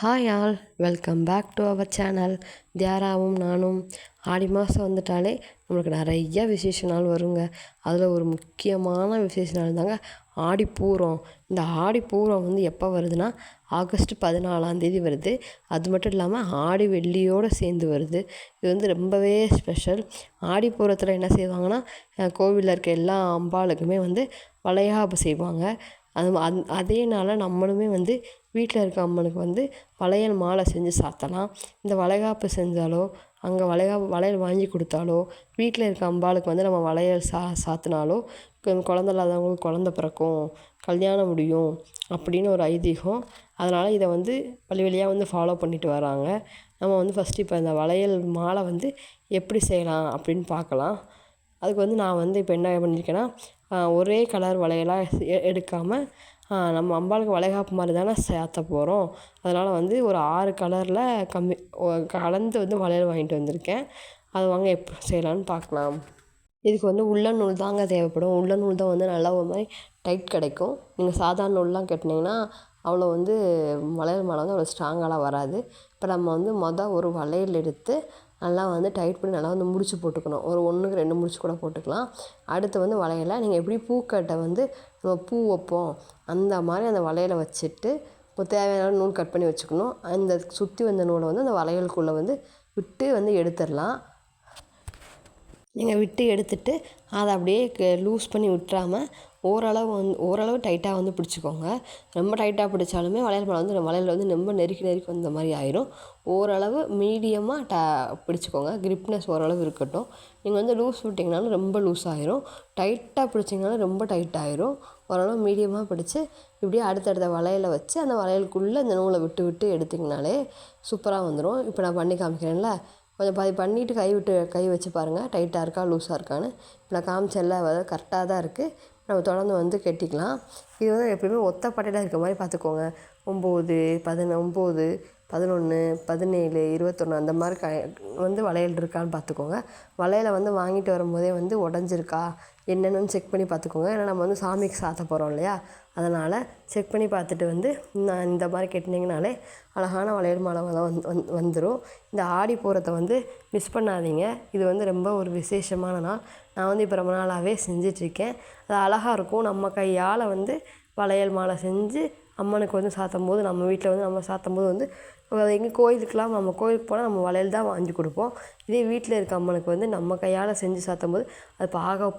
Hi all, welcome back to our channel. தியாராவும் நானும். ஆடி மாதம் வந்துட்டாலே நம்மளுக்கு நிறைய விசேஷ நாள் வருங்க. அதில் ஒரு முக்கியமான விசேஷ நாள் தாங்க ஆடிப்பூரம். இந்த ஆடிப்பூரம் எப்போ வருதுன்னா ஆகஸ்ட் 14 வருது. அது மட்டும் இல்லாமல் ஆடி வெள்ளியோடு சேர்ந்து வருது. இது ரொம்பவே ஸ்பெஷல். ஆடிப்பூரத்தில் என்ன செய்வாங்கன்னா, கோவிலில் இருக்க எல்லா அம்பாளுக்குமே வளைகாப்பு செய்வாங்க. அதே நாளில் நம்மளுமே வீட்டில் இருக்க அம்மனுக்கு வளையல் மாலை செஞ்சு சாத்தலாம். இந்த வளைகாப்பு செஞ்சாலோ, அங்கே வளையல் வாங்கி கொடுத்தாலோ, வீட்டில் இருக்க அம்பாளுக்கு நம்ம வளையல் சாத்தினாலோ குழந்த இல்லாதவங்களுக்கு குழந்த பிறக்கும், கல்யாணம் முடியும் அப்படின்னு ஒரு ஐதீகம். அதனால் இதை வழி வழியாக ஃபாலோ பண்ணிட்டு வராங்க. நம்ம ஃபஸ்ட்டு இப்போ இந்த வளையல் மாலை எப்படி செய்யலாம் அப்படின்னு பார்க்கலாம். அதுக்கு நான் இப்போ என்ன பண்ணியிருக்கேன்னா, ஒரே கலர் வளையலாக எடுக்காமல் நம்ம அம்பாளுக்கு வளைகாப்பு மாதிரி தானே சாத்த போகிறோம். அதனால் ஒரு 6 கலரில் கலந்து வளையல் வாங்கிட்டு வந்திருக்கேன். அது வாங்க எப்படி செய்யலான்னு பார்க்கலாம். இதுக்கு உள்ளன் நூல் தாங்க தேவைப்படும். உள்ளன் நூல் தான் நல்லா ஒரு மாதிரி டைட் கிடைக்கும். நீங்கள் சாதாரண நூல்லாம் கட்டினீங்கன்னா அவ்வளோ வளையல் மாலை அவ்வளோ ஸ்ட்ராங்காலாம் வராது. இப்போ நம்ம ஒரு வளையல் எடுத்து நல்லா டைட் பண்ணி நல்லா முடிச்சு போட்டுக்கணும். ஒரு 1க்கு 2 முடிச்சு கூட போட்டுக்கலாம். அடுத்து வளையலை நீங்கள் எப்படி பூக்கட்டை நம்ம பூ வைப்போம் அந்த மாதிரி அந்த வளையலை வச்சுட்டு இப்போ தேவையான நூல் கட் பண்ணி வச்சுக்கணும். அந்த சுற்றி வந்த நூலை அந்த வளையலுக்குள்ளே விட்டு எடுத்துடலாம். நீங்கள் விட்டு எடுத்துட்டு அதை அப்படியே லூஸ் பண்ணி விட்டுறாமல் ஓரளவு டைட்டாக பிடிச்சிக்கோங்க. ரொம்ப டைட்டாக பிடிச்சாலுமே வளையல் மாலை வளையல் ரொம்ப நெருக்கி வந்த மாதிரி ஆயிரும். ஓரளவு மீடியமாக பிடிச்சிக்கோங்க. கிரிப்னஸ் ஓரளவு இருக்கட்டும். நீங்கள் லூஸ் விட்டிங்கனாலும் ரொம்ப லூஸ் ஆயிரும், டைட்டாக பிடிச்சிங்கனாலும் ரொம்ப டைட் ஆயிரும். ஓரளவு மீடியமாக பிடிச்சி இப்படியே அடுத்தடுத்த வளையலை வச்சு அந்த வளையலுக்குள்ளே இந்த நூலை விட்டு எடுத்திங்கனாலே சூப்பராக வந்துடும். இப்போ நான் பண்ணி காமிக்கிறேன்ல, கொஞ்சம் பாதி பண்ணிவிட்டு கை வச்சு பாருங்கள், டைட்டாக இருக்கா லூஸாக இருக்கான்னு. இப்போ நான் காமிச்சேன்ல, கரெக்டாக தான் இருக்குது. நம்ம தொடர்ந்து கட்டிக்கலாம். இது எப்பயுமே ஒத்த பட்டையில் இருக்க மாதிரி பார்த்துக்கோங்க. 9, 19, 11, 17, 21 அந்த மாதிரி வளையல் இருக்கான்னு பார்த்துக்கோங்க. வளையலை வாங்கிட்டு வரும்போதே உடஞ்சிருக்கா என்னென்னு செக் பண்ணி பார்த்துக்கோங்க. ஏன்னா நம்ம சாமிக்கு சாத்த போகிறோம் இல்லையா, அதனால் செக் பண்ணி பார்த்துட்டு நான் இந்த மாதிரி கட்டினீங்கனாலே அழகான வளையல் மாலை வந்துடும். இந்த ஆடிப்பூரத்தை மிஸ் பண்ணாதீங்க. இது ரொம்ப ஒரு விசேஷமான நாள். நான் இப்போ ரொம்ப நாளாகவே செஞ்சிட்ருக்கேன். அது அழகாக இருக்கும். நம்ம கையால் வளையல் மாலை செஞ்சு அம்மனுக்கு சாத்தும் போது, நம்ம வீட்டில் நம்ம சாத்தும் போது எங்கள் கோயிலுக்கெலாம் நம்ம கோயிலுக்கு போனால் நம்ம வளையல் தான் வாங்கி கொடுப்போம். இதே வீட்டில் இருக்க அம்மனுக்கு நம்ம கையால் செஞ்சு சாத்தும் போது அது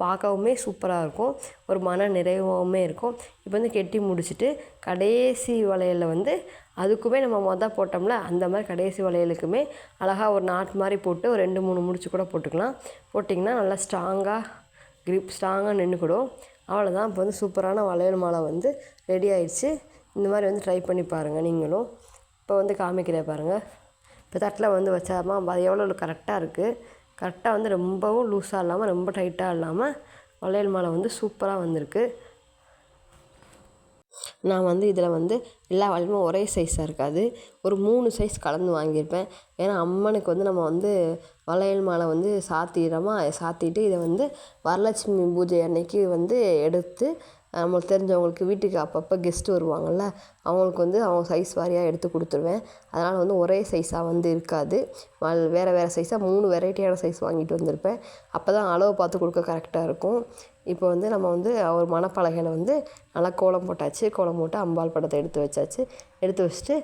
பார்க்கவுமே சூப்பராக இருக்கும், ஒரு மன நிறைவாகவுமே இருக்கும். இப்போ கெட்டி முடிச்சுட்டு கடைசி வளையலில் அதுக்குமே நம்ம போட்டோம்ல அந்த மாதிரி கடைசி வளையலுக்குமே அழகாக ஒரு நாட் மாதிரி போட்டு ஒரு 2-3 முடிச்சு கூட போட்டுக்கலாம். போட்டிங்கன்னா நல்லா ஸ்ட்ராங்காக நின்றுக்கிடும். அவ்வளோதான். இப்போ சூப்பரான வளையல் மாலை ரெடி ஆயிடுச்சு. இந்த மாதிரி ட்ரை பண்ணி பாருங்கள் நீங்களும். இப்போ காமிக்கிறேன் பாருங்கள். இப்போ தட்டில் வச்சாமா அது எவ்வளோ கரெக்டாக இருக்குது. கரெக்டாக ரொம்பவும் லூஸாக இல்லாமல் ரொம்ப டைட்டாக இல்லாமல் வளையல் மாலை சூப்பராக வந்திருக்கு. நான் இதில் எல்லா வளையலுமே ஒரே சைஸாக இருக்காது, ஒரு 3 சைஸ் கலந்து வாங்கியிருப்பேன். ஏன்னா அம்மனுக்கு நம்ம வளையல் மாலை சாத்திட்டு இதை வரலட்சுமி பூஜை அன்னைக்கு எடுத்து நம்மளுக்கு தெரிஞ்சவங்களுக்கு வீட்டுக்கு அப்பப்போ கெஸ்ட்டு வருவாங்கள்ல, அவங்களுக்கு அவங்க சைஸ் வாரியாக எடுத்து கொடுத்துருவேன். அதனால் ஒரே சைஸாக இருக்காது, வேறு சைஸாக 3 வெரைட்டியான சைஸ் வாங்கிட்டு வந்திருப்பேன். அப்போ தான் அளவு பார்த்து கொடுக்க கரெக்டாக இருக்கும். இப்போ நம்ம ஒரு மணப்பலகையில் நல்லா கோலம் போட்டாச்சு. கோலம் போட்டு அம்பாள் படத்தை எடுத்து வச்சாச்சு. எடுத்து வச்சுட்டு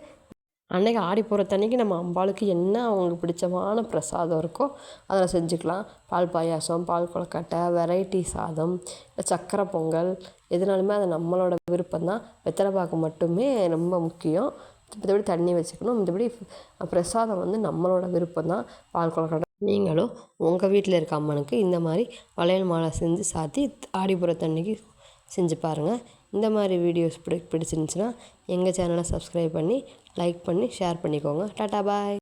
அன்றைக்கி ஆடிப்பூரத்தன்னைக்கு நம்ம அம்பாளுக்கு என்ன அவங்களுக்கு பிடிச்சமான பிரசாதம் இருக்கோ அதில் செஞ்சுக்கலாம். பால் பாயாசம், பால் கொழுக்கட்டை, வெரைட்டி சாதம், இல்லை சக்கரை பொங்கல், எதுனாலுமே அது நம்மளோட விருப்பம்தான். வெத்தலை பாக்கு மட்டுமே ரொம்ப முக்கியம். மற்றபடி தண்ணி வச்சுக்கணும். மற்றபடி பிரசாதம் நம்மளோட விருப்பம்தான். பால் கொழுக்கட்டை நீங்களும் உங்கள் வீட்டில் இருக்க அம்மனுக்கு இந்த மாதிரி வளையல் மாலை செஞ்சு சாத்தி ஆடிப்பூரத்தன்னைக்கு செஞ்சு பாருங்கள். இந்த மாதிரி வீடியோஸ் பிடிச்சிருந்துச்சுன்னா எங்கள் சேனலை சப்ஸ்கிரைப் பண்ணி லைக் பண்ணி ஷேர் பண்ணிக்கோங்க. டாட்டா பாய்.